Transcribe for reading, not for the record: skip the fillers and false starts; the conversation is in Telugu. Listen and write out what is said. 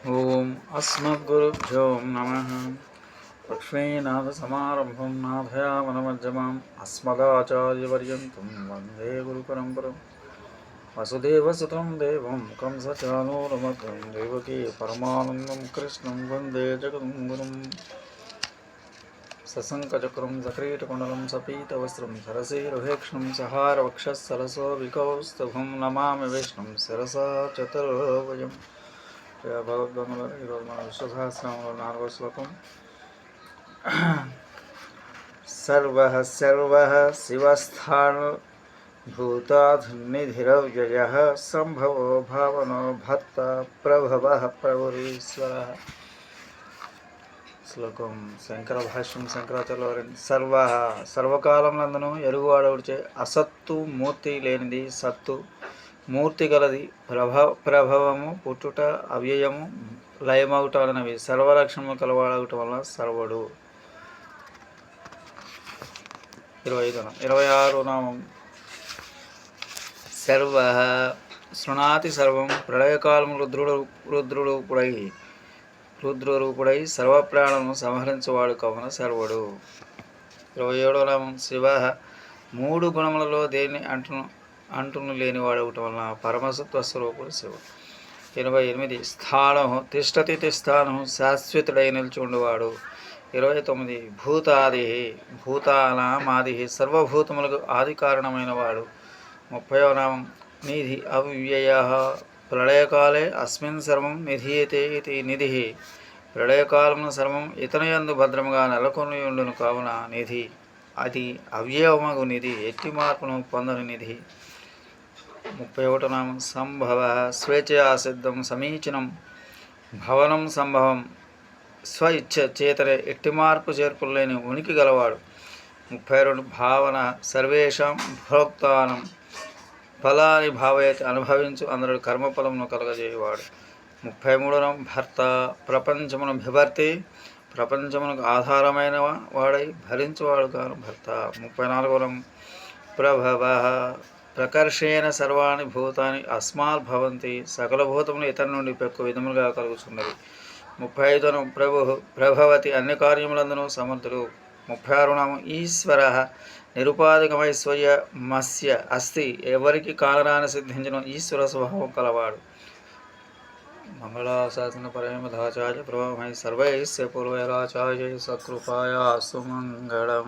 ఓం అస్మద్గురుభ్యో నమః. లక్ష్మీనాథసమారంభం నాథయామనమధ్యమాం అస్మదాచార్యపర్యంతం వందే గురుపరంపరం. వసుదేవసుతం దేవం కంసచానూరమర్దం దేవకీ పరమానందం కృష్ణం వందే జగద్గురుం. సశంఖచక్రం సక్రీటకుండలం సపీతవస్త్రం సరసీరుహేక్షణం సహారవక్షః వికౌస్తుభం నమామి విష్ణుం శిరసా చతుర్భుజం. భగవద్గంగలో ఈరోజు మన విశ్వసహస్రంలో 4వ శ్లోకం. సర్వః సర్వః శివస్థాణుర్భూతాధునిధిరవ్యయః సంభవో భావనో భర్త ప్రభవః ప్రభురీశ్వరః. శ్లోకం శంకర భాష్యం. శంకరాచార్య సర్వః సర్వకాలమునందును ఎరుగువాడవుడిచే అసత్తు మూర్తి లేనిది సత్తు మూర్తి గలది. ప్రభవము పుట్టుట అవ్యయము లయమగుట అన్నవి సర్వలక్షణము కలవాడగుట వలన సర్వుడు. 26వ నామం. సర్వ శృణాతి సర్వం ప్రళయకాలము రుద్రరూపుడై సర్వప్రాణమును సంహరించువాడు కావున సర్వుడు. 27వ నామం. శివ 3 గుణములలో దేని అంటును లేనివాడవటం వలన పరమసత్వ స్వరూపుడు శివుడు. 28. స్థానం తిష్టతి తిస్థానం శాశ్వతుడై నిల్చుండువాడు. 29. భూతాది భూతానామాది సర్వభూతములకు ఆది కారణమైన వాడు. 30వ నామం. నిధి అవ్యయ ప్రళయకాలే అస్మిన్ సర్వం నిధీయతే ఇది నిధి. ప్రళయకాలమున సర్వం ఇతనయందు భద్రముగా నెలకొని ఉండును కావున నిధి. అది అవ్యయమగు నిధి, ఎట్టి మార్పును పొందని నిధి. 31వ నామం. సంభవ స్వేచ్ఛయా సిద్ధం సమీచీనం భవనం సంభవం స్వ ఇచ్ఛ చేతనే ఎట్టి మార్పు చేర్పులేని ఉనికి గలవాడు. 32. భావన సర్వేషాం భోక్తానం ఫలాన్ని భావయతి అనుభవించు అందరూ కర్మఫలమును కలగజేయవాడు. 33వ నామం. భర్త ప్రపంచమును బిభర్తి ప్రపంచమునకు ఆధారమైన వాడై భరించువాడు కాను భర్త. 34వ నామం. ప్రభవ ప్రకర్షేణ సర్వాణి భూతాని అస్మాత్ భవంతి సకల భూతములు ఇతని నుండి పెక్కు విధములుగా కలుగుతున్నది. 35వ నామం. ప్రభవతి అన్ని కార్యములందును సమర్థుడు. 36వ నామం. ఈశ్వర నిరుపాధికమైశ్వర్యమస్య అస్తి ఎవరికి కాలరాని సిద్ధించిన ఈశ్వర స్వభావం కలవాడు. మంగళాశాసన పరమధాచార్య ప్రభావమై సర్వైస్య పూర్వైరాచార్య సకృపాయా సుమంగళం.